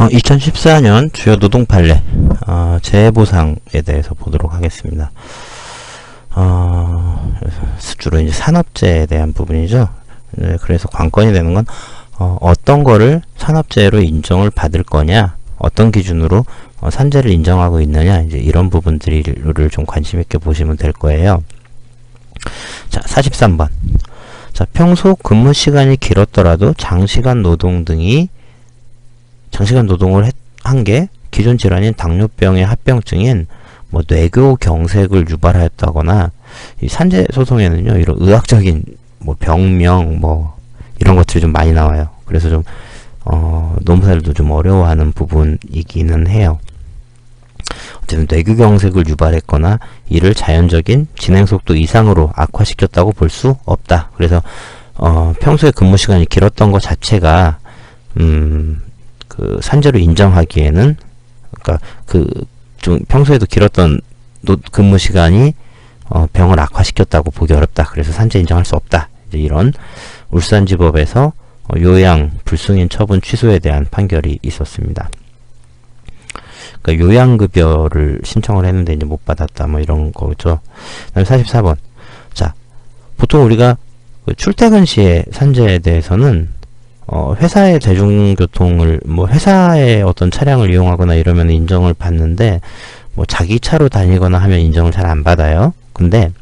2014년 주요 노동 판례 재해보상에 대해서 보도록 하겠습니다. 주로 이제 산업재해에 대한 부분이죠. 네, 그래서 관건이 되는 건 어떤 거를 산업재해로 인정을 받을 거냐, 어떤 기준으로 산재를 인정하고 있느냐, 이제 이런 부분들을 좀 관심 있게 보시면 될 거예요. 자, 43번. 자, 평소 근무 시간이 길었더라도 장시간 노동을 한 게 기존 질환인 당뇨병의 합병증인 뭐 뇌교경색을 유발하였다거나, 이 산재 소송에는요 이런 의학적인 뭐 병명 뭐 이런 것들이 좀 많이 나와요. 그래서 좀 노무사들도 좀 어려워하는 부분이기는 해요. 어쨌든 뇌교경색을 유발했거나 이를 자연적인 진행 속도 이상으로 악화시켰다고 볼 수 없다. 그래서 평소에 근무 시간이 길었던 것 자체가 그 산재로 인정하기에는, 그러니까 좀 평소에도 길었던 근무 시간이 병을 악화시켰다고 보기 어렵다. 그래서 산재 인정할 수 없다. 이제 이런 울산지법에서 요양 불승인 처분 취소에 대한 판결이 있었습니다. 그러니까 요양급여를 신청을 했는데 이제 못 받았다, 뭐 이런 거죠. 그다음에 44번. 자, 보통 우리가 출퇴근 시에 산재에 대해서는 회사의 대중교통을, 뭐 회사의 어떤 차량을 이용하거나 이러면 인정을 받는데, 뭐 자기 차로 다니거나 하면 인정을 잘 안 받아요. 근데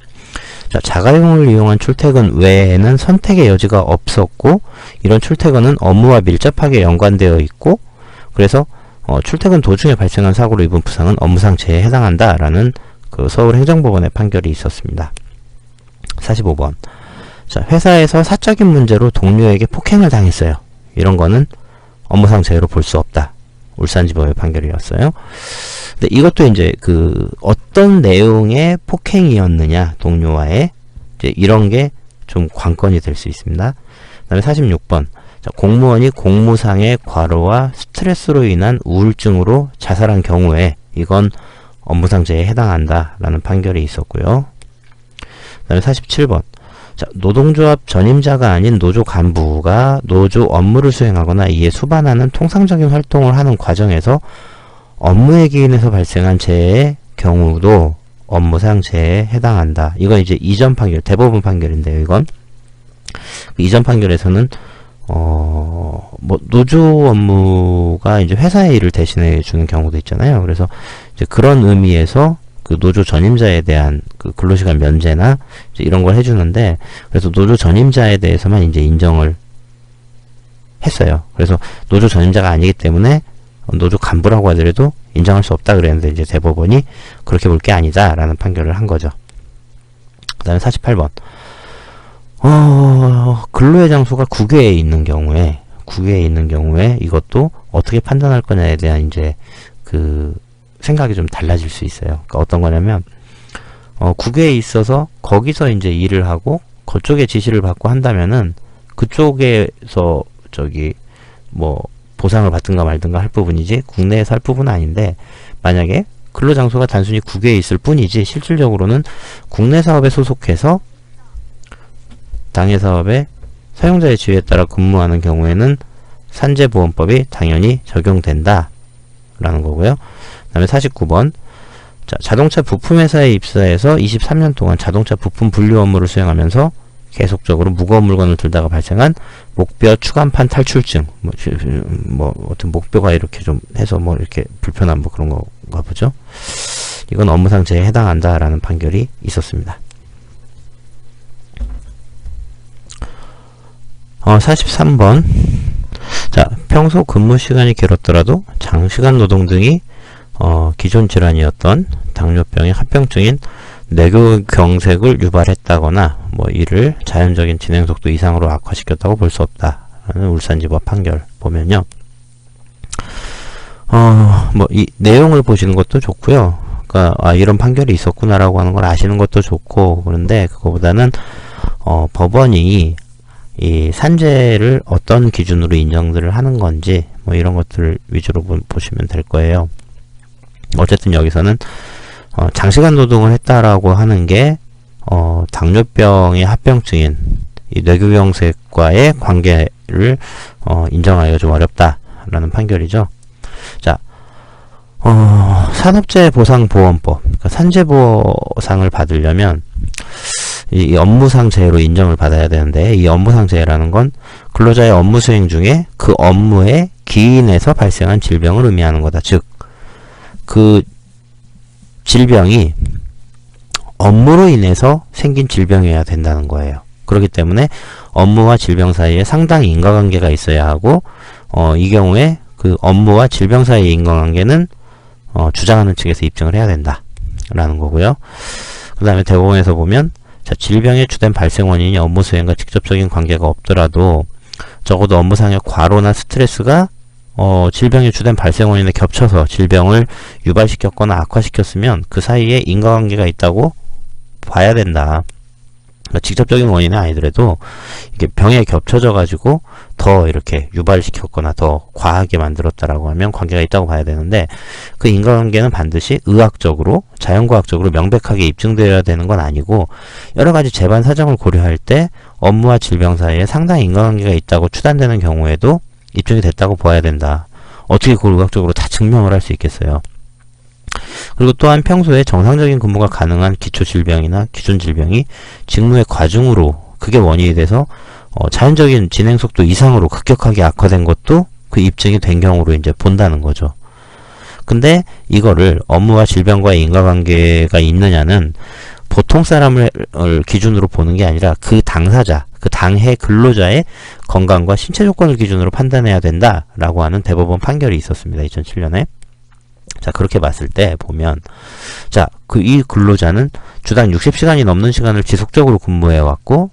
자, 자가용을 이용한 출퇴근 외에는 선택의 여지가 없었고, 이런 출퇴근은 업무와 밀접하게 연관되어 있고, 그래서 출퇴근 도중에 발생한 사고로 입은 부상은 업무상 재해에 해당한다라는 그 서울행정법원의 판결이 있었습니다. 45번. 자, 회사에서 사적인 문제로 동료에게 폭행을 당했어요. 이런 거는 업무상 재해로 볼 수 없다. 울산지법의 판결이었어요. 근데 이것도 이제 어떤 내용의 폭행이었느냐, 동료와의, 이제 이런 게 좀 관건이 될 수 있습니다. 그 다음에 46번. 자, 공무원이 공무상의 과로와 스트레스로 인한 우울증으로 자살한 경우에 이건 업무상 재해에 해당한다라는 판결이 있었고요. 그 다음에 47번. 자, 노동조합 전임자가 아닌 노조 간부가 노조 업무를 수행하거나 이에 수반하는 통상적인 활동을 하는 과정에서 업무에 기인해서 발생한 재해의 경우도 업무상 재해에 해당한다. 이건 이제 이전 판결, 대법원 판결인데요, 이건. 이전 판결에서는 뭐 노조 업무가 이제 회사의 일을 대신해 주는 경우도 있잖아요. 그래서 이제 그런 의미에서 그 노조 전임자에 대한 그 근로시간 면제나 이제 이런 걸 해주는데, 그래서 노조 전임자에 대해서만 이제 인정을 했어요. 그래서 노조 전임자가 아니기 때문에 노조 간부라고 하더라도 인정할 수 없다 그랬는데, 이제 대법원이 그렇게 볼 게 아니다라는 판결을 한 거죠. 그 다음에 48번. 근로의 장소가 국외에 있는 경우에 이것도 어떻게 판단할 거냐에 대한 이제 생각이 좀 달라질 수 있어요. 그러니까 어떤 거냐면, 국외에 있어서 거기서 이제 일을 하고 그쪽에 지시를 받고 한다면은 그쪽에서 뭐 보상을 받든가 말든가 할 부분이지 국내에서 할 부분은 아닌데, 만약에 근로장소가 단순히 국외에 있을 뿐이지 실질적으로는 국내 사업에 소속해서 당해 사업의 사용자의 지위에 따라 근무하는 경우에는 산재보험법이 당연히 적용된다 라는 거고요. 그 다음에 49번. 자, 자동차 부품회사에 입사해서 23년 동안 자동차 부품 분류 업무를 수행하면서 계속적으로 무거운 물건을 들다가 발생한 목뼈 추간판 탈출증, 어떤 목뼈가 이렇게 좀 해서 뭐 이렇게 불편한 뭐 그런 건가 보죠. 이건 업무상 재해에 해당한다라는 판결이 있었습니다. 43번. 자, 평소 근무 시간이 길었더라도 장시간 노동 등이 기존 질환이었던 당뇨병의 합병증인 뇌교경색을 유발했다거나 뭐 이를 자연적인 진행 속도 이상으로 악화시켰다고 볼 수 없다라는 울산지법 판결 보면요. 뭐 이 내용을 보시는 것도 좋고요. 그러니까 이런 판결이 있었구나라고 하는 걸 아시는 것도 좋고, 그런데 그거보다는 법원이 이 산재를 어떤 기준으로 인정들을 하는 건지 뭐 이런 것들을 위주로 보시면 될 거예요. 어쨌든 여기서는 장시간 노동을 했다라고 하는 게 당뇨병의 합병증인 이 뇌교경색과의 관계를 인정하기가 좀 어렵다라는 판결이죠. 자, 산업재해보상보험법, 그러니까 산재보상을 받으려면 이 업무상 재해로 인정을 받아야 되는데, 이 업무상 재해라는 건 근로자의 업무 수행 중에 그 업무에 기인해서 발생한 질병을 의미하는 거다. 즉, 그 질병이 업무로 인해서 생긴 질병이어야 된다는 거예요. 그렇기 때문에 업무와 질병 사이에 상당히 인과관계가 있어야 하고, 이 경우에 그 업무와 질병 사이의 인과관계는 주장하는 측에서 입증을 해야 된다 라는 거고요. 그 다음에 대법원에서 보면, 자, 질병의 주된 발생 원인이 업무 수행과 직접적인 관계가 없더라도 적어도 업무상의 과로나 스트레스가 질병의 주된 발생 원인에 겹쳐서 질병을 유발시켰거나 악화시켰으면 그 사이에 인과관계가 있다고 봐야 된다. 그러니까 직접적인 원인은 아니더라도 이게 병에 겹쳐져 가지고 더 이렇게 유발시켰거나 더 과하게 만들었다라고 하면 관계가 있다고 봐야 되는데, 그 인과관계는 반드시 의학적으로, 자연과학적으로 명백하게 입증되어야 되는 건 아니고, 여러 가지 재반 사정을 고려할 때 업무와 질병 사이에 상당히 인과관계가 있다고 추단되는 경우에도 입증이 됐다고 봐야 된다. 어떻게 그걸 의학적으로 다 증명을 할 수 있겠어요? 그리고 또한 평소에 정상적인 근무가 가능한 기초질병이나 기존질병이 직무의 과중으로 그게 원인이 돼서 자연적인 진행 속도 이상으로 급격하게 악화된 것도 그 입증이 된 경우로 이제 본다는 거죠. 근데 이거를 업무와 질병과의 인과관계가 있느냐는 보통 사람을 기준으로 보는 게 아니라 그 당사자, 그 당해 근로자의 건강과 신체 조건을 기준으로 판단해야 된다라고 하는 대법원 판결이 있었습니다. 2007년에. 자, 그렇게 봤을 때 보면, 자, 이 근로자는 주당 60시간이 넘는 시간을 지속적으로 근무해왔고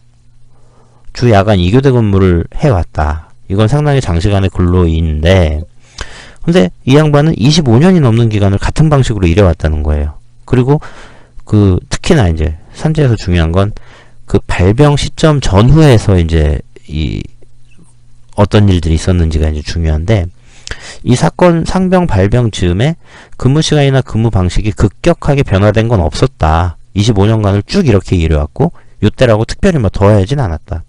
주 야간 2교대 근무를 해왔다. 이건 상당히 장시간의 근로인데, 근데 이 양반은 25년이 넘는 기간을 같은 방식으로 일해왔다는 거예요. 그리고 특히나 이제 산재에서 중요한 건 그 발병 시점 전후에서 이제 어떤 일들이 있었는지가 이제 중요한데, 이 사건 상병 발병 즈음에 근무 시간이나 근무 방식이 급격하게 변화된 건 없었다. 25년간을 쭉 이렇게 일해왔고 요때라고 특별히 뭐 더하진 않았다.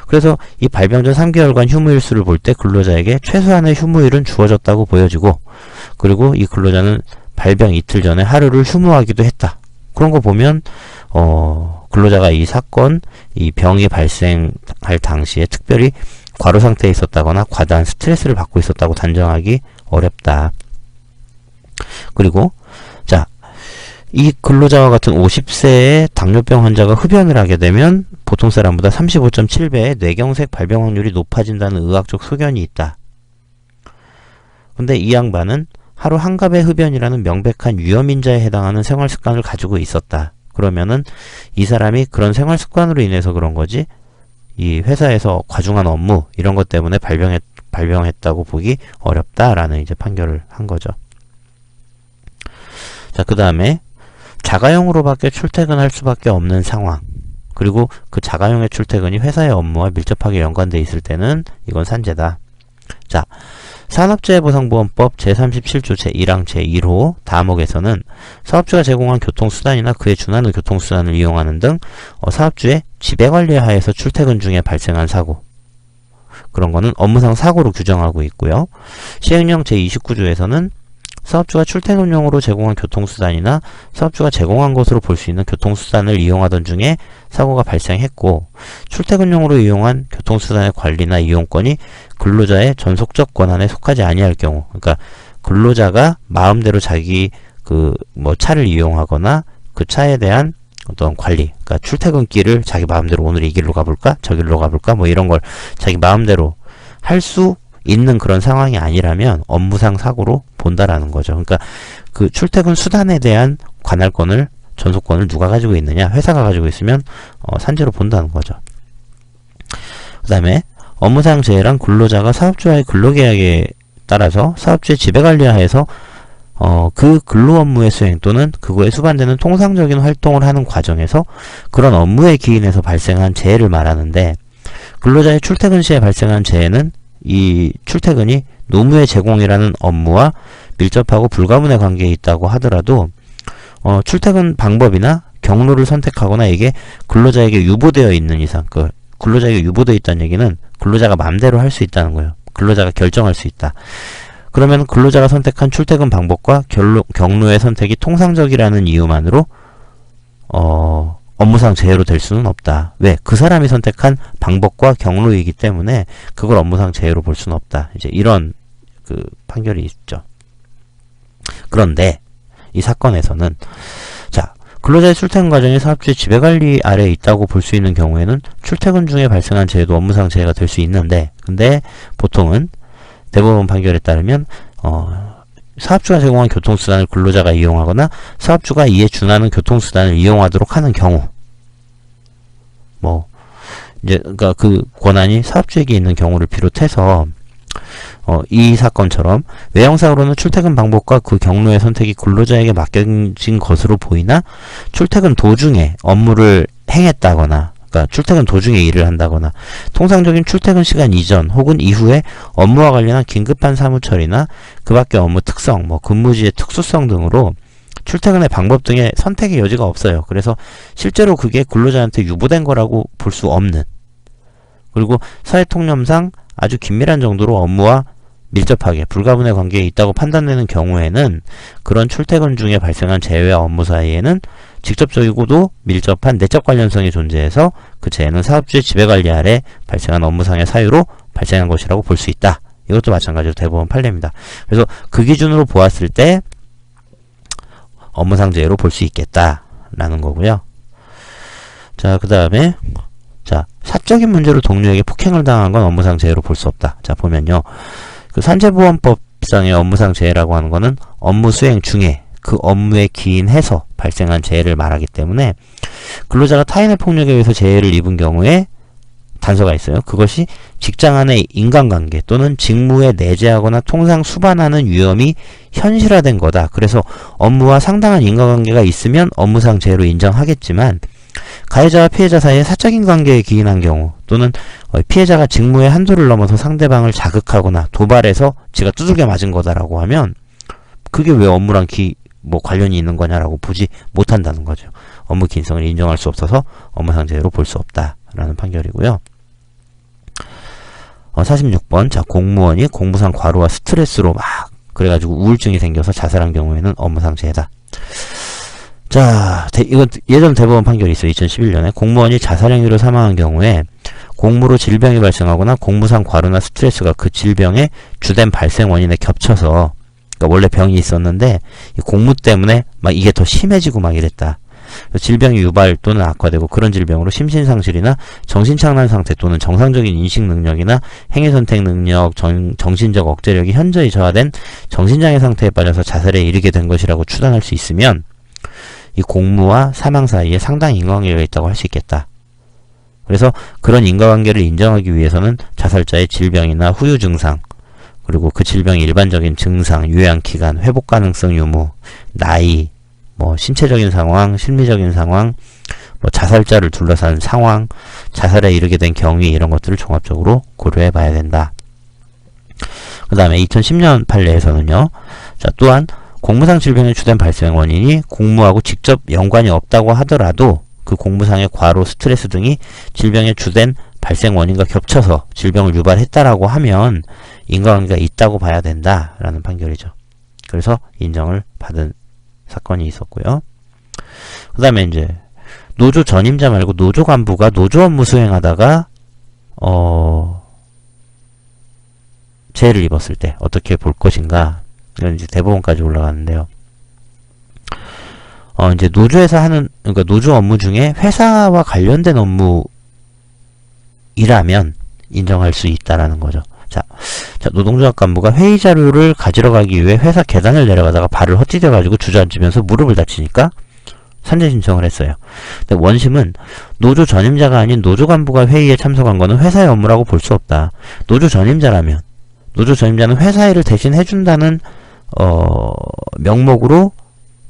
그래서 이 발병 전 3개월간 휴무일수를 볼 때 근로자에게 최소한의 휴무일은 주어졌다고 보여지고, 그리고 이 근로자는 발병 이틀 전에 하루를 휴무하기도 했다. 그런 거 보면 근로자가 이 사건, 이 병이 발생할 당시에 특별히 과로 상태에 있었다거나 과다한 스트레스를 받고 있었다고 단정하기 어렵다. 그리고 자, 이 근로자와 같은 50세의 당뇨병 환자가 흡연을 하게 되면 보통 사람보다 35.7배의 뇌경색 발병 확률이 높아진다는 의학적 소견이 있다. 근데 이 양반은 하루 한갑의 흡연이라는 명백한 위험인자에 해당하는 생활 습관을 가지고 있었다. 그러면은 이 사람이 그런 생활 습관으로 인해서 그런 거지, 이 회사에서 과중한 업무 이런 것 때문에 발병했다고 보기 어렵다라는 이제 판결을 한 거죠. 자, 그 다음에 자가용으로밖에 출퇴근할 수밖에 없는 상황, 그리고 그 자가용의 출퇴근이 회사의 업무와 밀접하게 연관돼 있을 때는 이건 산재다. 자, 산업재해보상보험법 제37조 제1항 제1호 다목에서는 사업주가 제공한 교통수단이나 그에 준하는 교통수단을 이용하는 등 사업주의 지배관리 하에서 출퇴근 중에 발생한 사고, 그런 거는 업무상 사고로 규정하고 있고요. 시행령 제29조에서는 사업주가 출퇴근용으로 제공한 교통수단이나 사업주가 제공한 것으로 볼 수 있는 교통수단을 이용하던 중에 사고가 발생했고, 출퇴근용으로 이용한 교통수단의 관리나 이용권이 근로자의 전속적 권한에 속하지 아니할 경우, 그러니까 근로자가 마음대로 자기 차를 이용하거나 그 차에 대한 어떤 관리, 그러니까 출퇴근길을 자기 마음대로 오늘 이 길로 가볼까? 저 길로 가볼까? 뭐 이런 걸 자기 마음대로 할 수 있는 그런 상황이 아니라면 업무상 사고로 본다라는 거죠. 그러니까 그 출퇴근 수단에 대한 관할권을, 전속권을 누가 가지고 있느냐? 회사가 가지고 있으면 산재로 본다는 거죠. 그 다음에 업무상 재해란 근로자가 사업주와의 근로계약에 따라서 사업주의 지배관리하에서 그 근로 업무의 수행 또는 그거에 수반되는 통상적인 활동을 하는 과정에서 그런 업무에 기인해서 발생한 재해를 말하는데, 근로자의 출퇴근 시에 발생한 재해는 이 출퇴근이 노무의 제공이라는 업무와 밀접하고 불가분의 관계에 있다고 하더라도 출퇴근 방법이나 경로를 선택하거나 이게 근로자에게 유보되어 있는 이상, 근로자에게 유보되어 있다는 얘기는 근로자가 마음대로 할 수 있다는 거예요. 근로자가 결정할 수 있다. 그러면 근로자가 선택한 출퇴근 방법과 경로의 선택이 통상적이라는 이유만으로 업무상 재해로 될 수는 없다. 왜? 그 사람이 선택한 방법과 경로이기 때문에 그걸 업무상 재해로 볼 수는 없다. 이제 이런 그 판결이 있죠. 그런데 이 사건에서는 자, 근로자의 출퇴근 과정이 사업주의 지배관리 아래에 있다고 볼 수 있는 경우에는 출퇴근 중에 발생한 재해도 업무상 재해가 될 수 있는데, 근데 보통은 대법원 판결에 따르면 사업주가 제공한 교통수단을 근로자가 이용하거나 사업주가 이에 준하는 교통수단을 이용하도록 하는 경우, 뭐 이제 그러니까 그 권한이 사업주에게 있는 경우를 비롯해서 이 사건처럼 외형상으로는 출퇴근 방법과 그 경로의 선택이 근로자에게 맡겨진 것으로 보이나 출퇴근 도중에 업무를 행했다거나, 그러니까 출퇴근 도중에 일을 한다거나 통상적인 출퇴근 시간 이전 혹은 이후에 업무와 관련한 긴급한 사무 처리나 그 밖의 업무 특성, 뭐 근무지의 특수성 등으로 출퇴근의 방법 등의 선택의 여지가 없어요. 그래서 실제로 그게 근로자한테 유보된 거라고 볼 수 없는, 그리고 사회통념상 아주 긴밀한 정도로 업무와 밀접하게 불가분의 관계에 있다고 판단되는 경우에는 그런 출퇴근 중에 발생한 재해와 업무 사이에는 직접적이고도 밀접한 내적 관련성이 존재해서 그 재해는 사업주의 지배관리 아래 발생한 업무상의 사유로 발생한 것이라고 볼 수 있다. 이것도 마찬가지로 대법원 판례입니다. 그래서 그 기준으로 보았을 때 업무상 재해로 볼 수 있겠다라는 거고요. 자, 그 다음에 자, 사적인 문제로 동료에게 폭행을 당한 건 업무상 재해로 볼 수 없다. 자, 보면요. 그 산재보험법상의 업무상 재해라고 하는 거는 업무 수행 중에 그 업무에 기인해서 발생한 재해를 말하기 때문에 근로자가 타인의 폭력에 의해서 재해를 입은 경우에 단서가 있어요. 그것이 직장 안의 인간관계 또는 직무에 내재하거나 통상 수반하는 위험이 현실화된 거다. 그래서 업무와 상당한 인과관계가 있으면 업무상 재해로 인정하겠지만 가해자와 피해자 사이에 사적인 관계에 기인한 경우 또는 피해자가 직무의 한도를 넘어서 상대방을 자극하거나 도발해서 지가 두들겨 맞은 거다라고 하면 그게 왜 업무랑 관련이 있는 거냐라고 보지 못한다는 거죠. 업무 기인성을 인정할 수 없어서 업무상 재해로 볼 수 없다라는 판결이고요. 46번 자, 공무원이 공무상 과로와 스트레스로 막 그래가지고 우울증이 생겨서 자살한 경우에는 업무상 재해다. 자, 이건 예전 대법원 판결이 있어요. 2011년에 공무원이 자살행위로 사망한 경우에 공무로 질병이 발생하거나 공무상 과로나 스트레스가 그 질병의 주된 발생 원인에 겹쳐서, 그러니까 원래 병이 있었는데 이 공무 때문에 막 이게 더 심해지고 막 이랬다. 질병이 유발 또는 악화되고 그런 질병으로 심신상실이나 정신착란 상태 또는 정상적인 인식 능력이나 행위선택 능력, 정신적 억제력이 현저히 저하된 정신장애 상태에 빠져서 자살에 이르게 된 것이라고 추단할 수 있으면 이 공무와 사망 사이에 상당히 인과관계가 있다고 할 수 있겠다. 그래서 그런 인과관계를 인정하기 위해서는 자살자의 질병이나 후유 증상, 그리고 그 질병의 일반적인 증상, 요양기간, 회복 가능성 유무, 나이, 뭐 신체적인 상황, 심리적인 상황, 뭐 자살자를 둘러싼 상황, 자살에 이르게 된 경위, 이런 것들을 종합적으로 고려해 봐야 된다. 그 다음에 2010년 판례에서는요. 자, 또한 공무상 질병의 주된 발생 원인이 공무하고 직접 연관이 없다고 하더라도 그 공무상의 과로, 스트레스 등이 질병의 주된 발생 원인과 겹쳐서 질병을 유발했다라고 하면 인과관계가 있다고 봐야 된다라는 판결이죠. 그래서 인정을 받은 사건이 있었고요. 그 다음에 이제 노조 전임자 말고 노조 간부가 노조 업무 수행하다가 재해를 입었을 때 어떻게 볼 것인가. 이건 이제 대법원까지 올라가는데요. 이제 노조에서 하는, 그러니까 노조 업무 중에 회사와 관련된 업무이라면 인정할 수 있다라는 거죠. 자, 노동조합 간부가 회의 자료를 가지러 가기 위해 회사 계단을 내려가다가 발을 헛디뎌가지고 주저앉으면서 무릎을 다치니까 산재 신청을 했어요. 근데 원심은 노조 전임자가 아닌 노조 간부가 회의에 참석한 거는 회사의 업무라고 볼 수 없다. 노조 전임자라면, 노조 전임자는 회사 일을 대신 해준다는 명목으로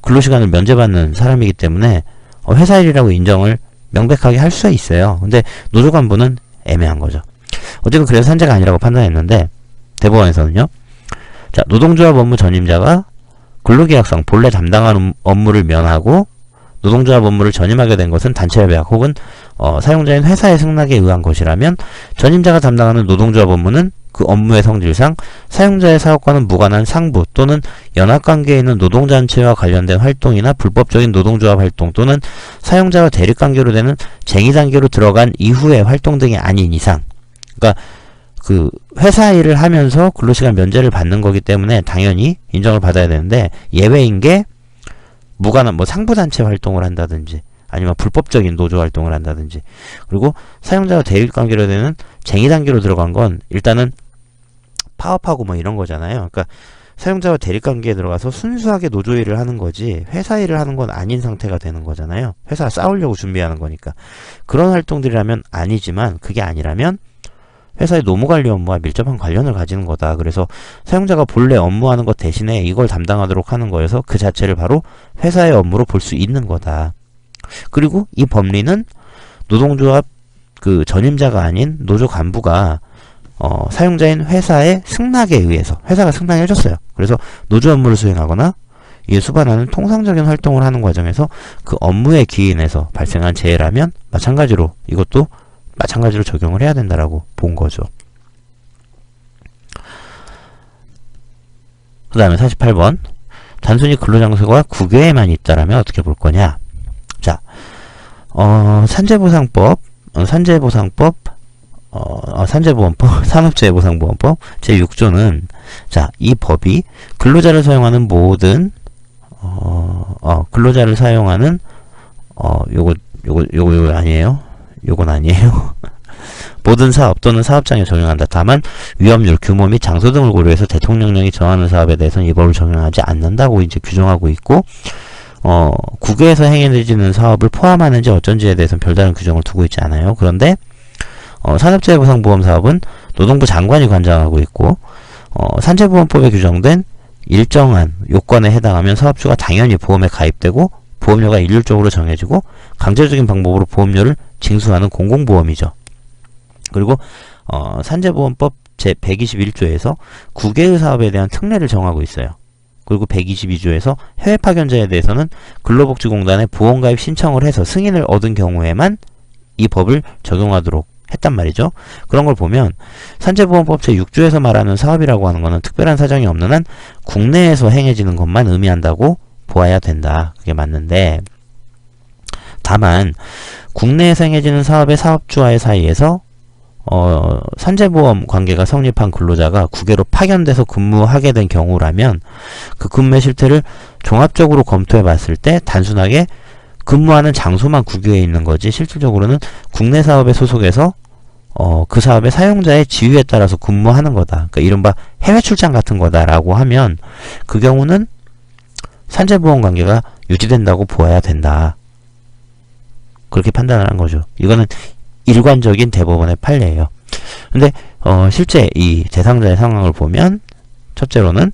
근로시간을 면제받는 사람이기 때문에 회사 일이라고 인정을 명백하게 할 수 있어요. 근데 노조 간부는 애매한 거죠. 어쨌든 그래서 산재가 아니라고 판단했는데 대법원에서는요. 자, 노동조합 업무 전임자가 근로계약상 본래 담당하는 업무를 면하고 노동조합 업무를 전임하게 된 것은 단체협약 혹은 사용자인 회사의 승낙에 의한 것이라면 전임자가 담당하는 노동조합 업무는 그 업무의 성질상 사용자의 사업과는 무관한 상부 또는 연합관계에 있는 노동단체와 관련된 활동이나 불법적인 노동조합 활동 또는 사용자와 대립관계로 되는 쟁의단계로 들어간 이후의 활동 등이 아닌 이상, 그러니까 그 회사 일을 하면서 근로시간 면제를 받는 거기 때문에 당연히 인정을 받아야 되는데, 예외인 게 무관한 뭐 상부단체 활동을 한다든지 아니면 불법적인 노조 활동을 한다든지, 그리고 사용자와 대립관계로 되는 쟁의단계로 들어간 건 일단은 파업하고 뭐 이런 거잖아요. 그러니까 사용자와 대립관계에 들어가서 순수하게 노조 일을 하는 거지 회사 일을 하는 건 아닌 상태가 되는 거잖아요. 회사 싸우려고 준비하는 거니까. 그런 활동들이라면 아니지만, 그게 아니라면 회사의 노무관리 업무와 밀접한 관련을 가지는 거다. 그래서 사용자가 본래 업무하는 것 대신에 이걸 담당하도록 하는 거여서 그 자체를 바로 회사의 업무로 볼 수 있는 거다. 그리고 이 법리는 노동조합 그 전임자가 아닌 노조 간부가 사용자인 회사의 승낙에 의해서 회사가 승낙해줬어요. 그래서 노조 업무를 수행하거나 이에 수반하는 통상적인 활동을 하는 과정에서 그 업무에 기인해서 발생한 재해라면 마찬가지로 이것도 마찬가지로 적용을 해야 된다라고 본 거죠. 그 다음에 48번. 단순히 근로장소가 국외에만 있다라면 어떻게 볼 거냐. 자, 산재보상법, 산재보험법, 산업재해보상보험법 제6조는, 자, 이 법이 근로자를 사용하는 모든, 근로자를 사용하는, 요거 아니에요? 요건 아니에요. 모든 사업 또는 사업장에 적용한다. 다만 위험률, 규모 및 장소 등을 고려해서 대통령령이 정하는 사업에 대해서는 이 법을 적용하지 않는다고 이제 규정하고 있고, 국외에서 행해지는 사업을 포함하는지 어쩐지에 대해서는 별다른 규정을 두고 있지 않아요. 그런데 산업재해보상보험 사업은 노동부 장관이 관장하고 있고, 산재보험법에 규정된 일정한 요건에 해당하면 사업주가 당연히 보험에 가입되고 보험료가 일률적으로 정해지고 강제적인 방법으로 보험료를 징수하는 공공보험이죠. 그리고 산재보험법 제121조에서 국외의 사업에 대한 특례를 정하고 있어요. 그리고 122조에서 해외 파견자에 대해서는 근로복지공단에 보험가입 신청을 해서 승인을 얻은 경우에만 이 법을 적용하도록 했단 말이죠. 그런 걸 보면 산재보험법 제6조에서 말하는 사업이라고 하는 거는 특별한 사정이 없는 한 국내에서 행해지는 것만 의미한다고 보아야 된다. 그게 맞는데, 다만 국내에서 행해지는 사업의 사업주와의 사이에서 산재보험 관계가 성립한 근로자가 국외로 파견돼서 근무하게 된 경우라면 그 근무의 실태를 종합적으로 검토해 봤을 때 단순하게 근무하는 장소만 국외에 있는 거지 실질적으로는 국내 사업에 소속해서 그 사업의 사용자의 지위에 따라서 근무하는 거다. 그러니까 이른바 해외 출장 같은 거다라고 하면 그 경우는 산재보험 관계가 유지된다고 보아야 된다. 그렇게 판단을 한 거죠. 이거는 일관적인 대법원의 판례예요. 근데 실제 이 대상자의 상황을 보면 첫째로는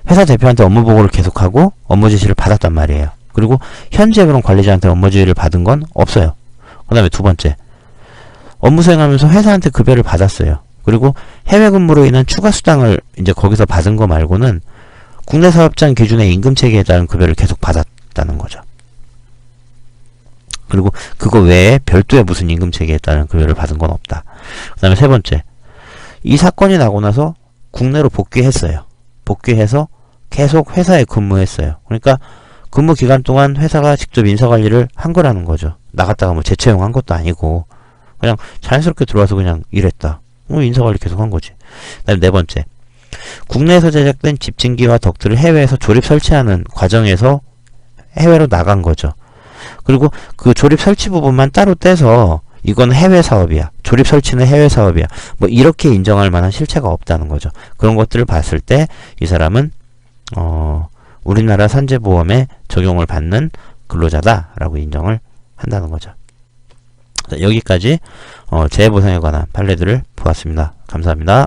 회사 대표한테 업무 보고를 계속하고 업무 지시를 받았단 말이에요. 그리고 현재 그런 관리자한테 업무 지휘를 받은 건 없어요. 그 다음에 두 번째, 업무 수행하면서 회사한테 급여를 받았어요. 그리고 해외 근무로 인한 추가 수당을 이제 거기서 받은 거 말고는 국내 사업장 기준의 임금 체계에 따른 급여를 계속 받았다는 거죠. 그리고 그거 외에 별도의 무슨 임금 체계에 따른 급여를 받은 건 없다. 그 다음에 세 번째, 이 사건이 나고 나서 국내로 복귀했어요. 복귀해서 계속 회사에 근무했어요. 그러니까 근무 기간 동안 회사가 직접 인사관리를 한 거라는 거죠. 나갔다가 뭐 재채용한 것도 아니고 그냥 자연스럽게 들어와서 그냥 일했다. 인사관리 계속 한 거지. 그 다음에 네 번째, 국내에서 제작된 집진기와 덕트를 해외에서 조립 설치하는 과정에서 해외로 나간 거죠. 그리고 그 조립 설치 부분만 따로 떼서 이건 해외 사업이야, 조립 설치는 해외 사업이야, 뭐 이렇게 인정할 만한 실체가 없다는 거죠. 그런 것들을 봤을 때 이 사람은 우리나라 산재보험에 적용을 받는 근로자다라고 인정을 한다는 거죠. 여기까지 재해보상에 관한 판례들을 보았습니다. 감사합니다.